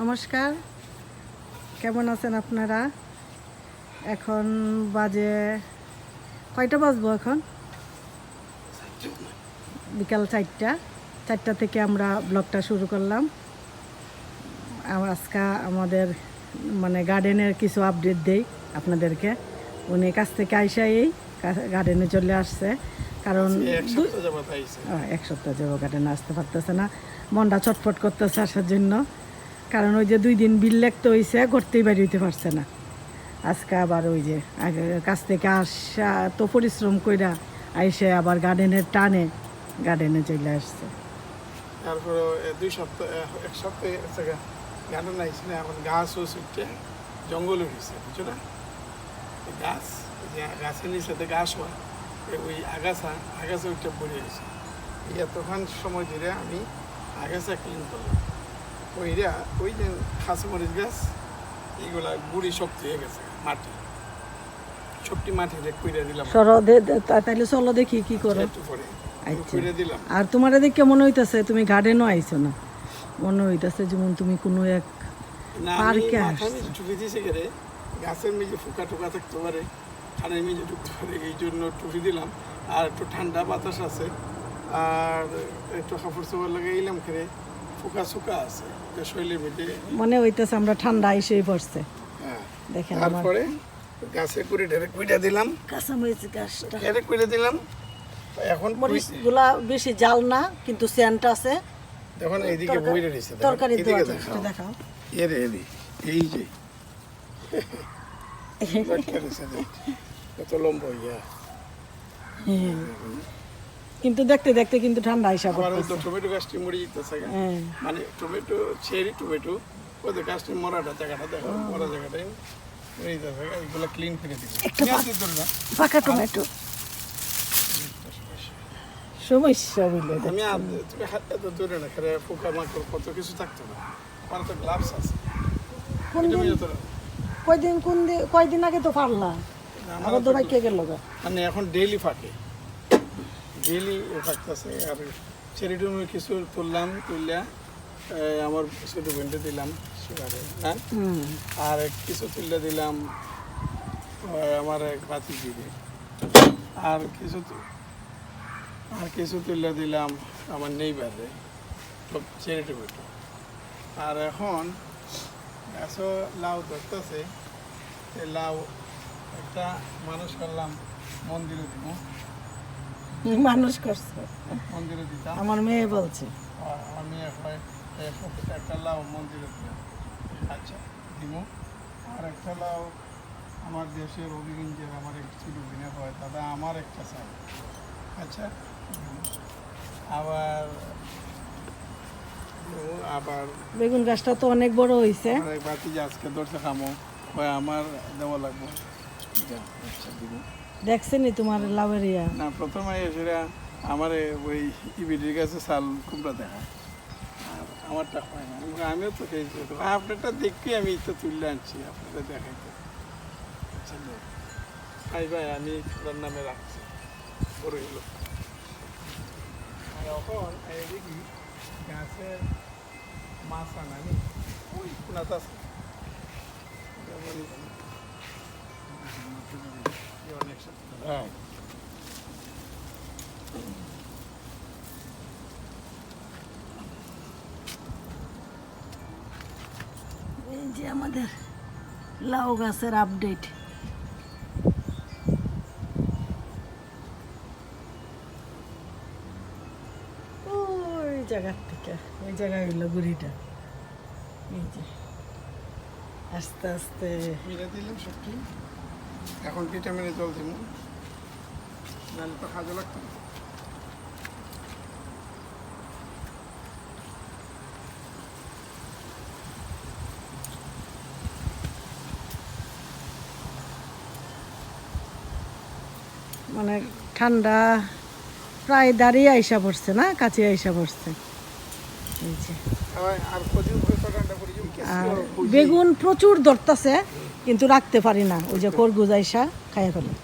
নমস্কার, কেমন আছেন আপনারা? এখন বাজে কয়টা বাজবো? এখন বিকাল 4টা থেকে আমরা ব্লগটা শুরু করলাম। আজকে আমাদের মানে গার্ডেনের কিছু আপডেট দেই আপনাদেরকে। উনি কাছ থেকে আইসাই গার্ডেনে চলে আসছে, কারণ এক সপ্তাহ যাব গার্ডেনে আসতে পারতেছে না, মনটা ছটফট করতেছে আসার জন্য। কারণ ওই যে 2 দিন বিল লেখতে হয়েছে, ঘরতেই বাইরে হইতে পারছে না। আজকে আবার ওই যে কাছ থেকে আসা তো পরিশ্রম কইরা আইসে আবার গার্ডেনের টানে গার্ডেনে চলে আসছে। তারপরে 2 সপ্তাহ 1 সপ্তাহ গার্ডেন আইসি না, এখন গাছ ও ছুটে জঙ্গল হয়েছে, বুঝছো না? গাছ গাছের নিচে গাছ হয়, ওই আগাছা ওইটা পড়ে গেছে। এতক্ষণ সময় ধরে আমি আগাছা ক্লিন করলাম। ওই যে খাসিমরিচ গাছ এইগুলা গুড়ি শক্তি হয়ে গেছে, মাটি সবটি মাটিতে কুইরে দিলাম। তাইলে চলো দেখি কি করো। একটু পরে আচ্ছা, কুইরে দিলাম। আর তোমার দেখে মনে হইতেছে তুমি গার্ডেনও আইছো না, মনে হইতেছে যেমন তুমি কোনো এক পার্কে আসছো। টুপি দিয়েছে গেলে গাছের মেঝে ফুকা টুকা থাকতে পারে, খানের মেঝে ঢুকতে পারে, এই জন্য টুপি দিলাম। আর একটু ঠান্ডা বাতাস আছে, আর একটু কাপড় চোপড় লাগাইলাম খেলে ফুকা সুকা আছে শরীরের মেঝে, মনে হইতেছে আমরা ঠান্ডা এসেই পড়ছে। হ্যাঁ, দেখেন তারপরে গাছে করে ঢেরে কুইটা দিলাম, কাঁচামরিচ গাছটা ঢেরে কুইটা দিলাম। এখন মরিচগুলা বেশি জাল না, কিন্তু সেন্ট আছে। দেখুন এইদিকে বইরে দিছে, তরকারি এদিকে দেখাও। এই যে কত লম্বা ইয়া, কিন্তু দেখতে দেখতে কিন্তু ঠান্ডা হিসাব আবার তো টমেটো গাছটি মরে যেতেছে, মানে টমেটো চেরি টমেটো ওদের গাছটি মরাটা জায়গাটা দেখো, মরা জায়গাটাই মরে যেতেছে, এগুলো ক্লিন করে দিবে। পাকা টমেটো সমস্যা বুঝলে। আমি তুমি হাতটা তো ধরে না, খেলে পোকা মাকড় কত কিছু থাকতো না। আমার তো গ্লাভস আছে। কয়দিন আগে তো পারলা, আবার তো বাইকে গেল। মানে এখন ডেইলি ফাঁকে, ডেইলি ফাঁকতেছে। আর চেরি টমেটো কিছু তুললা আমার ছোট বোনটা দিলাম সুগারে, হ্যাঁ, আর কিছু তুললে দিলাম আমার এক বাতি দিবে, আর কিছু তুললে দিলাম আমার নেইবারে, সব চেরি টমেটো। আর এখন গাছও লাউ ধরতেছে, লাউ একটা মানুষ করলাম, মন্দিরে দিব, মানুষ করছে, মন্দিরে দিতাম। আমার মেয়ে বলছে, আমার মেয়ে হয় একটা লাউ মন্দিরে দিলাম, আচ্ছা দিব। আর একটা লাউ আমার দেশের অভিগঞ্জের আমার এক ছোট বিনা হয়, দাদা আমার একটা চাই, আচ্ছা। আবার বেগুন গাছটা তো অনেক বড় হয়েছে। বাতি যে আজকে ধরছে খামো, হয় আমার দেওয়া লাগবে, দেখছেনি তোমার লাভের ইয়া না? প্রথমে সেটা আমার ওই ইবিডির কাছে চাল কুমড়া দেখা, আর আমারটা হয় না। আমিও তো খেয়েছি, আপনারটা দেখি আমি তো তুললে আনছি, আপনারটা দেখাইতে। ভাই আমি আপনার নামে রাখছি, বড় হইল। আর এখন দেখি গাছের মাছ আনানি ওই কোনাতে আছে, হ্যাঁ। এই যে আমাদের লাউ গাছের আপডেট। ওই জায়গার থেকে ওই জায়গায় হইলো গুড়িটা, এই যে আস্তে আস্তে মিলে দিলাম সবটি। এখন ভিটামিনে জল দিব, নাহলে তো কাজে লাগতো না। মানে ঠান্ডা প্রায় দাঁড়িয়ে আইসা পড়ছে না, কাছে আইসা পড়ছে। এই যে আর বেগুন প্রচুর ধরতেছে, কিন্তু রাখতে পারি না, ওই যে খরগোশ আইসা খাইয়া ফেলে।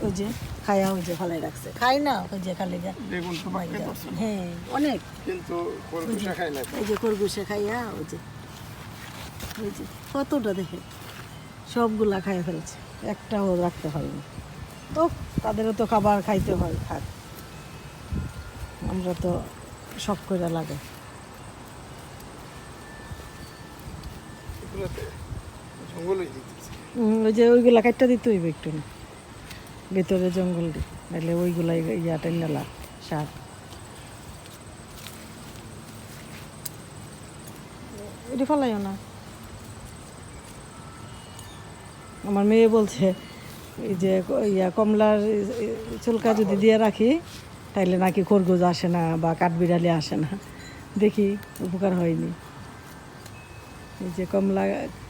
ওই যে খায়া ওই যে ফালাই রাখছে, খাই না ওই যে খালি বেগুন তো পাকতে পারছে না। হ্যাঁ অনেক, কিন্তু খরগোশা খাই না তো। এই যে খরগোশে খাইয়া ওই যে কতটা দেখে সবগুলা খাইয়া ফেলছে, একটাও রাখতে পারিনি। তো তাদেরও তো খাবার খাইতে হয়, খাক, আমরা তো শখ করে লাগে। এগুলোতে জঙ্গলই দিতেছে। ওই যে ওইগুলা কাটটা দিতে হইবে একটু না, ভেতরে জঙ্গল দি, নাহলে ওইগুলা ইয়াটা নেলা সার। এটি ফেলাইও না। আমার মেয়ে বলছে এই যে কমলার চুলকা যদি দিয়ে রাখি তাইলে নাকি খরগোশ আসে না বা কাঠবিড়ালি আসে না। দেখি উপকার হয়নি। এই যে কমলা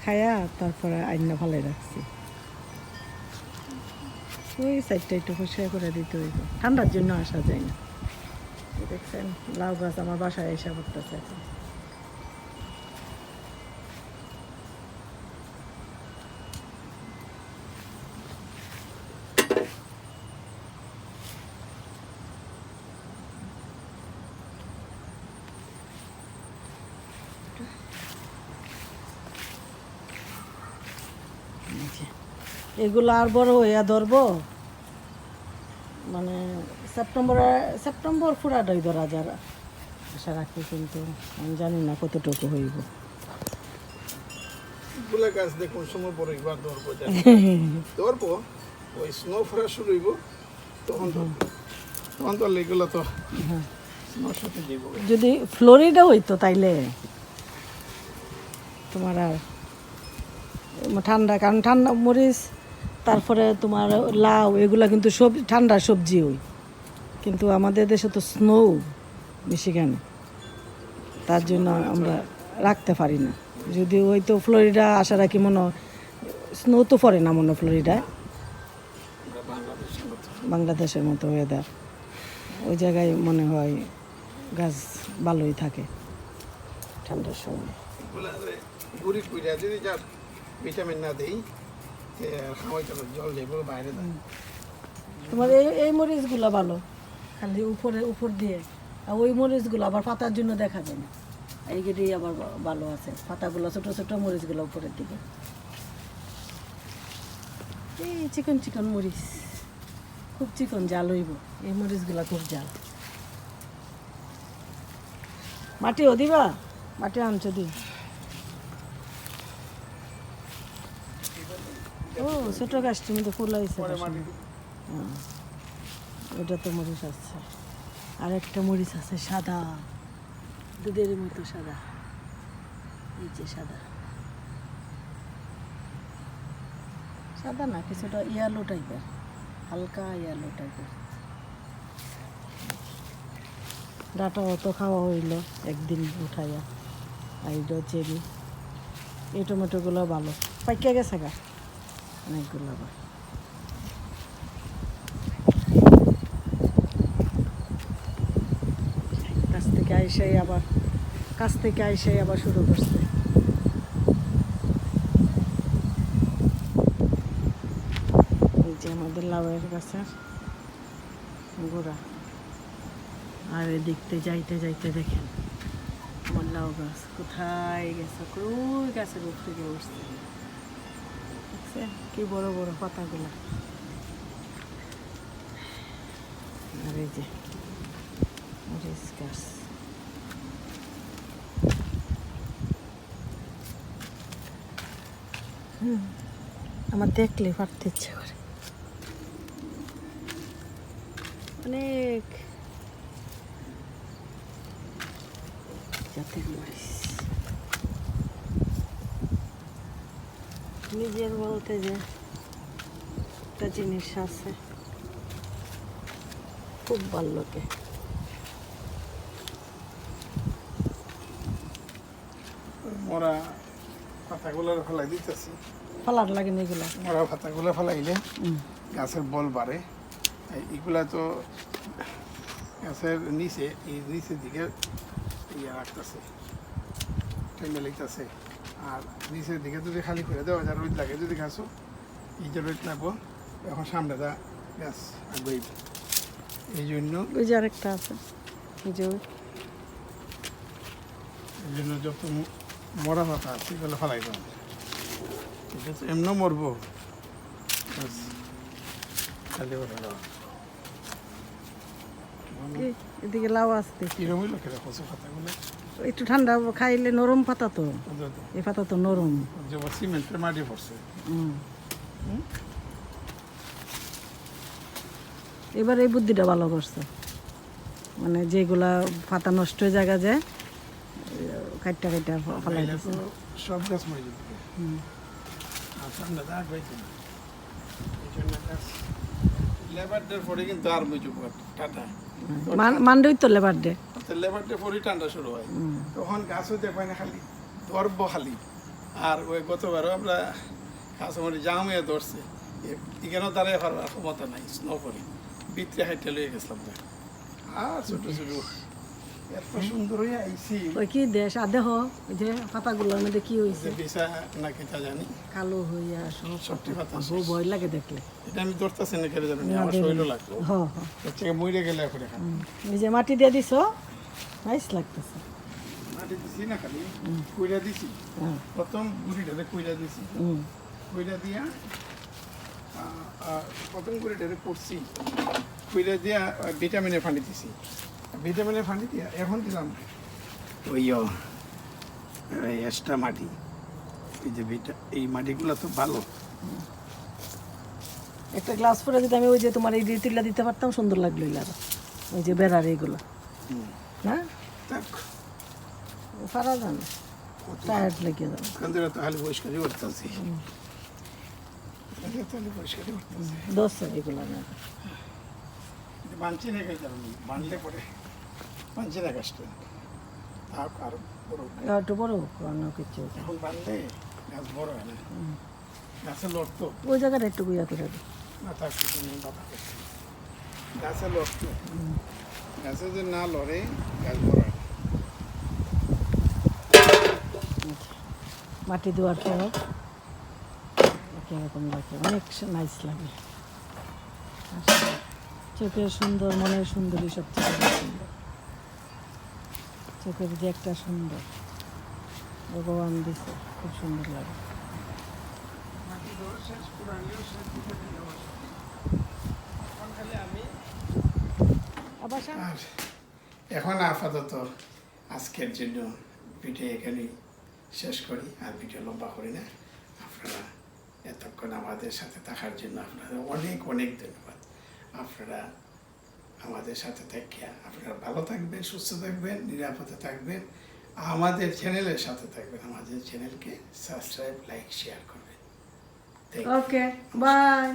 খায়া তারপরে আইনা ফালাই রাখছি, ওই সাইডটা একটু পরিষ্কার করে দিতে হইব, ঠান্ডার জন্য আসা যায় না। দেখছেন লাউ গাছ আমার বাসায় এসে পড়তেছে এখন। এগুলো আর বড় হইয়া ধরবো, মানে সেপ্টেম্বর পুরাটাই ধরা যায় আশা রাখি, কিন্তু আমি জানি না কতটুকু হইব। এগুলা গাছ দেখুন সময় পরে এবার ধরবো, ধরবো ওই স্নো ফেরা শুরু হইব তখন ধরবো, তখন তো এগুলো তো স্নোর সাথে দিব। যদি ফ্লোরিডা হইতো তাইলে তোমার আর ঠান্ডা, কারণ ঠান্ডা মরিচ তারপরে তোমার লাউ এগুলা কিন্তু সব ঠান্ডা সবজি হই, কিন্তু আমাদের দেশে তো স্নো মিশিগান, তার জন্য আমরা রাখতে পারি না। যদি হয়তো ফ্লোরিডা আশা রাখি, মনে স্নো তো পড়ে না মনে ফ্লোরিডায়, বাংলাদেশের মতো ওয়েদার, ওই জায়গায় মনে হয় গাছ ভালোই থাকে ঠান্ডার সময়। গুড়ি কুইরা যদি যার ভিটামিন না দেই খাওয়াই চলো, জল যাইব বাইরে দেয়। তোমার এই মরিচগুলো ভালো, খালি উপর দিয়ে, আর ওই মরিচগুলো আবার পাতার জন্য দেখা যায় না, এইগুলি আবার ভালো আছে, পাতাগুলো ছোট ছোট, মরিচগুলো উপরের দিকে। এই চিকন চিকন মরিচ, খুব চিকন, জাল হইব এই মরিচগুলো, খুব জাল। মাটিও দিবা, মাটি আনছো দি। ও ছোট গাছটি মধ্যে ফুল হয়েছে, ওটা তো মরিচ আছে। আর একটা মরিচ আছে সাদা, দুধের মতো সাদা, এই যে সাদা সাদা না, কিছুটা ইয়ালো টাইপের, হালকা ইয়ালো টাইপের। ডাটা অত খাওয়া হইল একদিন উঠাইয়া, আইডো চেরি। এই টমেটোগুলো ভালো পাইকে গেছে গা অনেকগুলো। আবার কাছ থেকে আইসাই আবার শুরু করছে। এই যে আমাদের লাউয়ের গাছের গোড়া, আর দেখতে যাইতে যাইতে দেখেন আমার লাউ গাছ কোথায় গেছে, ওই গাছের উপরে গিয়ে উঠছে, দেখছেন কি বড় বড় পাতাগুলো। আর এই যে মরিচ গাছ, আমার দেখলে পারতে ইচ্ছে করে। অনেক জাতের মরিচ, নিজের বলতে যে একটা জিনিস আছে খুব ভালো লাগে। মরা পাতাগুলো ফেলাই দিতেছি, ফালার লাগে না এগুলো, মরা পাতাগুলো ফেলাইলে গাছের বল বাড়ে। এগুলা তো গাছের নিচে, এই নিচের দিকে ইয়ে রাখতেছে, টেনে লিখতেছে। আর নিচের দিকে যদি খালি করে দেওয়া যায়, রোদ লাগে যদি গাছও, এই যে রোদ লাগবো, এখন সামনেটা গাছ আগে এই জন্য ওই যে আরেকটা আছে, এই যে ওই। এই জন্য যত মরা পাতা আছে এগুলো ফেলাই দেওয়া ঠিক আছে, এমনও মরবো ব্যাস, খালি ওটা দেওয়া। এই, এদিকে লাউ আসতে কিরম হইলো কেটে কচু পাতাগুলো একটু ঠান্ডা খাইলে নরম পাতা তো, এই পাতা তো নরম। যে সিমেন্টের মাটি পড়ছে হুম। এবার এই বুদ্ধিটা ভালো করছে, মানে যেগুলা পাতা নষ্ট হয়ে জায়গা যায় কাটটা কাটটা ফেলাই নাইলে দিছে। তো সব গাছ মরে যেত। আর সামনে দাগ পাইছে না এই জন্য গাছ লেবারদের পরে কিন্তু আর বুঝু টাটা মান্ডই তো লেবার ডে। লেবারদের পরে ঠান্ডা শুরু হয়, তখন গাছও দেখায় না, খালি ধরব খালি। আর ওই গতবারও আমরা গাছ মরে জাম হয়ে ধরছে, এখানেও দাঁড়িয়ে পারবার ক্ষমতা নাই, স্নো করে ভিতরে হাইটে লয়ে গেছিলাম না। আর ছোট ছোট এত সুন্দর হয়ে আইসি ওই কি দেশ আদেহ, ওই যে পাতাগুলোর মধ্যে কি হয়েছে, যে বিছা নাকি তা জানি কালো হইয়া সব সবটি পাতা বউ ভয় লাগে দেখলে। এটা আমি ধরতেছি না, খেলে যাবেন আমার শরীরও লাগতো, হ হ। এর থেকে মরে গেলে এখন খান এই যে মাটি দিয়ে দিছো, নাইস লাগতেছে। মাটি দিছি না, খালি কুইরা দিছি, হ্যাঁ। প্রথম গুড়িটারে কুইরা দিছি, হুম। কুইরা দিয়া প্রথম গুড়িটারে করছি, কুইরা দিয়া ভিটামিনের পানি দিছি, ভিটামিনের পানি দিয়া এখন দিলাম ওই এক্সট্রা মাটি। এই যে এই মাটিগুলো তো ভালো, একটা গ্লাস পরে যদি আমি ওই যে তোমার এই তুলা দিতে পারতাম, সুন্দর লাগলো আর ওই যে বেড়ার এইগুলো না থাক পারা যান, টায়ার্ড লেগে যাবে। কান্দিরা তো খালি পরিষ্কারই করতেছি, তাহলে পরিষ্কারই করতেছি। দশ এগুলো না বাঞ্চি না গাছ আমি বানলে পরে বাঞ্চি না গাছটা থাক আর বড় একটু বড় কোনো কিছু এখন বানলে গাছ বড় হয় না, গাছে লড়তো ওই জায়গাটা একটু গুইয়া করে দিই। না, থাক কিছু নেই বাবা, গাছে লড়তো, গাছে যে না লড়ে গাছ বড় হয় না। মাটি দেওয়ার পর এরকম লাগে, অনেক নাইস লাগে। চোখের সুন্দর, মনের সুন্দরী সবচেয়ে বেশি সুন্দর। চোখের যে একটা সুন্দর ভগবান দিছে, খুব সুন্দর লাগে। মাটি দেওয়া শেষ, পুরানিও শেষ, ভিটামিন দেওয়া শেষ। এখন খালি আমি আবার আর এখন আপাতত আজকের জন্য ভিডিও এখানেই শেষ করি, আর ভিডিও লম্বা করি না। আপনারা এতক্ষণ আমাদের সাথে থাকার জন্য আপনাদের অনেক অনেক ধন্যবাদ। আপনারা আমাদের সাথে থাকিয়া আপনারা ভালো থাকবেন, সুস্থ থাকবেন, নিরাপদে থাকবেন, আমাদের চ্যানেলের সাথে থাকবেন। আমাদের চ্যানেলকে সাবস্ক্রাইব, লাইক, শেয়ার করবেন। Okay bye.